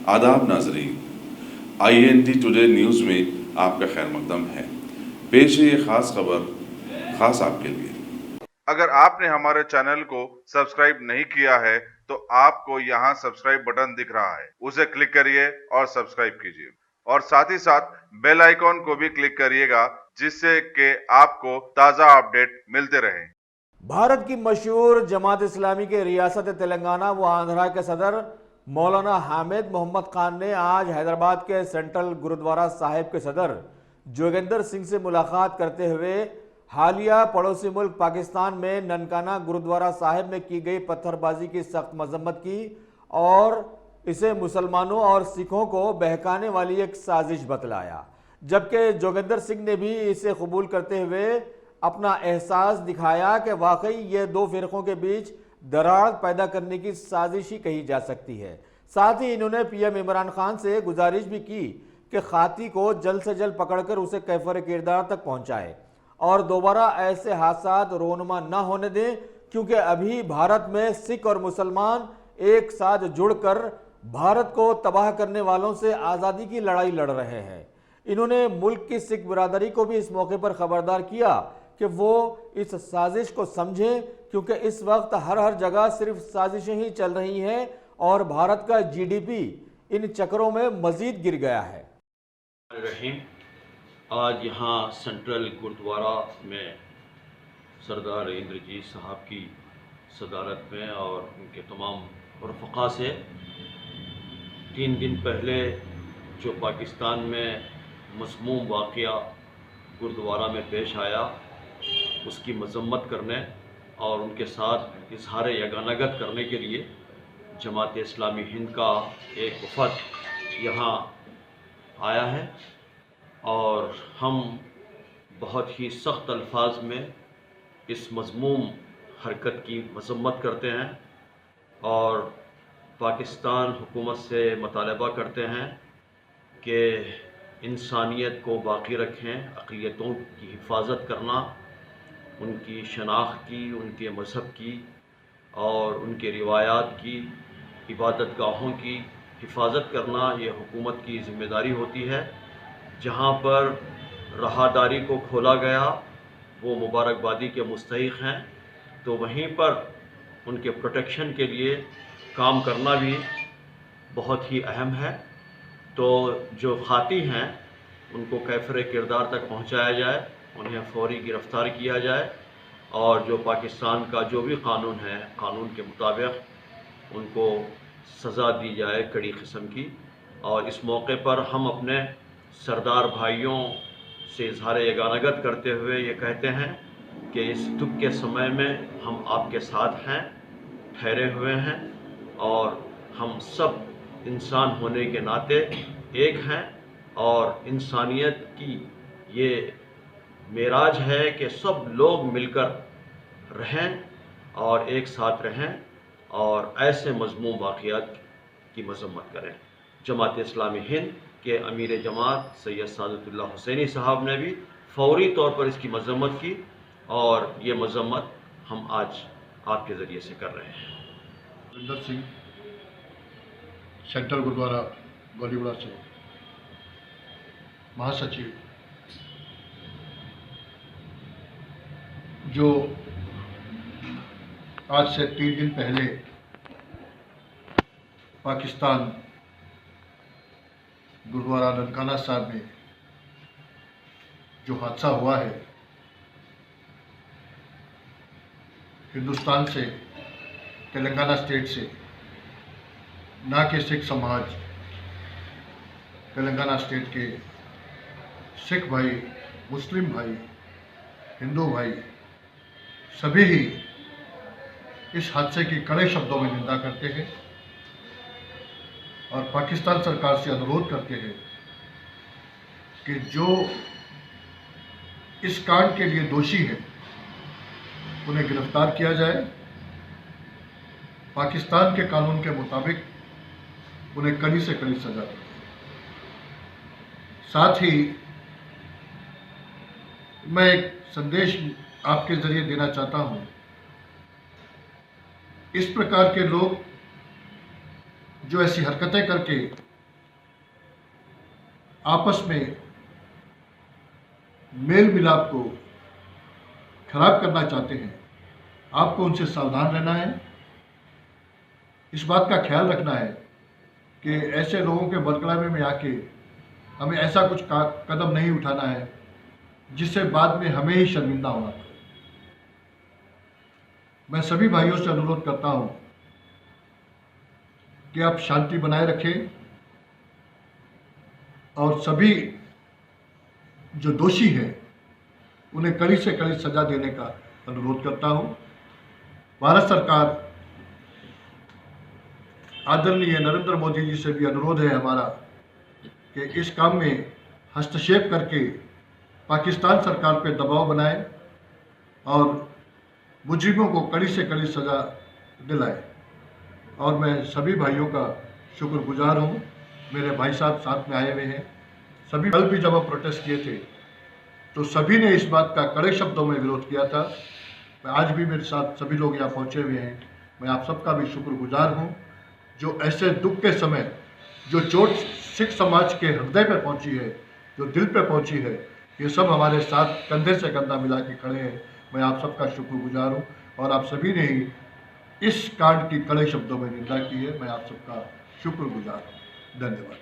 आदाब नाजरीन, INT today news में आपका खैर मकदम है। पेश है ये खास खबर खास आपके लिए। अगर आपने हमारे चैनल को सब्सक्राइब नहीं किया है तो आपको यहाँ सब्सक्राइब बटन दिख रहा है, उसे क्लिक करिए और सब्सक्राइब कीजिए और साथ ही साथ बेल आइकॉन को भी क्लिक करिएगा, जिससे कि आपको ताज़ा अपडेट मिलते रहें। भारत की मशहूर जमात इस्लामी के रियासत तेलंगाना व आंध्रा के सदर मौलाना हामिद मोहम्मद खान ने आज हैदराबाद के सेंट्रल गुरुद्वारा साहिब के सदर जोगेंद्र सिंह से मुलाकात करते हुए हालिया पड़ोसी मुल्क पाकिस्तान में ननकाना गुरुद्वारा साहिब में की गई पत्थरबाजी की सख्त मजम्मत की और इसे मुसलमानों और सिखों को बहकाने वाली एक साजिश बतलाया। जबकि जोगेंद्र सिंह ने भी इसे कबूल करते हुए अपना एहसास दिखाया कि वाकई ये दो फिरकों के बीच दरार पैदा करने की साजिश ही कही जा सकती है। साथ ही इन्होंने PM इमरान खान से गुजारिश भी की कि खाती को जल्द से जल्द पकड़कर उसे कैफर किरदार तक पहुंचाए और दोबारा ऐसे हादसात रोनुमा न होने दें, क्योंकि अभी भारत में सिख और मुसलमान एक साथ जुड़कर भारत को तबाह करने वालों से आज़ादी की लड़ाई लड़ रहे हैं। इन्होंने मुल्क की सिख बिरादरी को भी इस मौके पर खबरदार किया कि वो इस साजिश को समझें, क्योंकि इस वक्त हर जगह सिर्फ साजिशें ही चल रही हैं और भारत का GDP इन चक्रों में मजीद गिर गया है। आज यहाँ सेंट्रल गुरुद्वारा में सरदार इंद्रजीत साहब की सदारत में और उनके तमाम रफ़क़ा से 3 दिन पहले जो पाकिस्तान में मज़मूम वाक़या गुरुद्वारा में पेश आया, उसकी मजम्मत करने और उनके साथ इजहार यगानगत करने के लिए जमात इस्लामी हिंद का एक वफ़द यहाँ आया है और हम बहुत ही सख्त अल्फाज में इस मज़मूम हरकत की मजम्मत करते हैं और पाकिस्तान हुकूमत से मुतालबा करते हैं कि इंसानियत को बाकी रखें, अक़लियतों की हिफाजत करना, उनकी शनाख्त की, उनके मज़हब की और उनके रिवायात की, इबादत गाहों की हिफाजत करना ये हुकूमत की ज़िम्मेदारी होती है। जहाँ पर राहदारी को खोला गया वो मुबारकबादी के मुस्तहिक़ हैं, तो वहीं पर उनके प्रोटेक्शन के लिए काम करना भी बहुत ही अहम है। तो जो खाती हैं उनको कैफर किरदार तक पहुँचाया जाए, उन्हें फौरी गिरफ़्तार किया जाए और जो पाकिस्तान का जो भी कानून है, कानून के मुताबिक उनको सज़ा दी जाए कड़ी किस्म की। और इस मौके पर हम अपने सरदार भाइयों से इजहार यगानगत करते हुए ये कहते हैं कि इस दुख के समय में हम आपके साथ हैं, ठहरे हुए हैं और हम सब इंसान होने के नाते एक हैं और इंसानियत की ये मेराज है कि सब लोग मिलकर रहें और एक साथ रहें और ऐसे मज़मूम वाक़यात की मजम्मत करें। जमात इस्लामी हिंद के अमीर जमात सैयद सादतुल्लाह हुसैनी साहब ने भी फौरी तौर पर इसकी मजम्मत की और ये मजम्मत हम आज आपके ज़रिए से कर रहे हैं। जोगेंद्र सिंह सेंट्रल गुरुद्वारा गोलीवाड़ा से महासचिव, जो आज से 3 दिन पहले पाकिस्तान गुरुद्वारा ननकाना साहब में जो हादसा हुआ है, हिंदुस्तान से, तेलंगाना स्टेट से ना के सिख समाज, तेलंगाना स्टेट के सिख भाई, मुस्लिम भाई, हिंदू भाई सभी ही इस हादसे की कड़े शब्दों में निंदा करते हैं और पाकिस्तान सरकार से अनुरोध करते हैं कि जो इस कांड के लिए दोषी है उन्हें गिरफ्तार किया जाए, पाकिस्तान के कानून के मुताबिक उन्हें कड़ी से कड़ी सजा दी। साथ ही मैं एक संदेश आपके जरिए देना चाहता हूं। इस प्रकार के लोग जो ऐसी हरकतें करके आपस में मेल मिलाप को खराब करना चाहते हैं, आपको उनसे सावधान रहना है। इस बात का ख्याल रखना है कि ऐसे लोगों के बरकलावे में आके हमें ऐसा कुछ कदम नहीं उठाना है जिससे बाद में हमें ही शर्मिंदा होना पड़े। मैं सभी भाइयों से अनुरोध करता हूं कि आप शांति बनाए रखें और सभी जो दोषी हैं उन्हें कड़ी से कड़ी सजा देने का अनुरोध करता हूं। भारत सरकार आदरणीय नरेंद्र मोदी जी से भी अनुरोध है हमारा कि इस काम में हस्तक्षेप करके पाकिस्तान सरकार पर दबाव बनाए और मुजरिमों को कड़ी से कड़ी सजा दिलाए। और मैं सभी भाइयों का शुक्रगुजार हूँ। मेरे भाई साहब साथ में आए हुए हैं। सभी कल भी जब हम प्रोटेस्ट किए थे तो सभी ने इस बात का कड़े शब्दों में विरोध किया था। मैं आज भी मेरे साथ सभी लोग यहाँ पहुँचे हुए हैं। मैं आप सबका भी शुक्रगुजार हूँ जो ऐसे दुख के समय जो चोट सिख समाज के हृदय पर पहुँची है, जो दिल पर पहुँची है, ये सब हमारे साथ कंधे से कंधा मिला के खड़े हैं। मैं आप सबका शुक्रगुजार हूँ और आप सभी ने ही इस कांड की कड़े शब्दों में निंदा की है। मैं आप सबका शुक्रगुजार हूँ। धन्यवाद।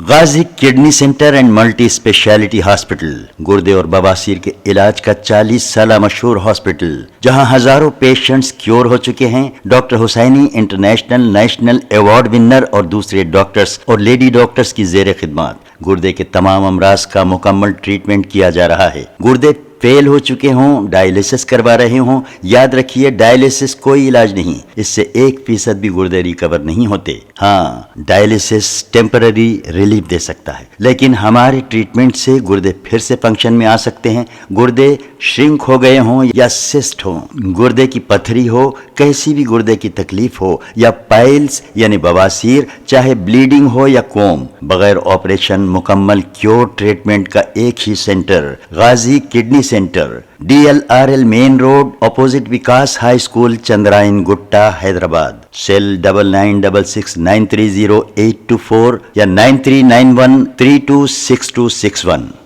Ghazi kidney centre and multi speciality hospital गुर्दे और बवासीर के इलाज का 40 साल मशहूर हॉस्पिटल, जहां हजारों पेशेंट्स क्योर हो चुके हैं। Doctor Husaini international national award winner और दूसरे डॉक्टर्स और लेडी डॉक्टर्स की जेर खिदमत गुर्दे के तमाम अमराज का मुकम्मल ट्रीटमेंट किया जा रहा है। गुर्दे फेल हो चुके हों, डायलिसिस करवा रहे हों, याद रखिए डायलिसिस कोई इलाज नहीं, इससे 1% भी गुर्दे रिकवर नहीं होते। हाँ, डायलिसिस टेम्पररी रिलीफ दे सकता है, लेकिन हमारे ट्रीटमेंट से गुर्दे फिर से फंक्शन में आ सकते हैं। गुर्दे श्रिंक हो गए हों या सिस्ट हो, गुर्दे की पथरी हो, कैसी भी गुर्दे की तकलीफ हो या पाइल्स यानी बवासीर, चाहे ब्लीडिंग हो या कोम, बगैर ऑपरेशन मुकम्मल क्योर ट्रीटमेंट का एक ही centre, Ghazi kidney centre, DLRL main road, opposite Vikas high school, Chandrayan Gutta, Hyderabad. Cell 9966930824 या 9391326261।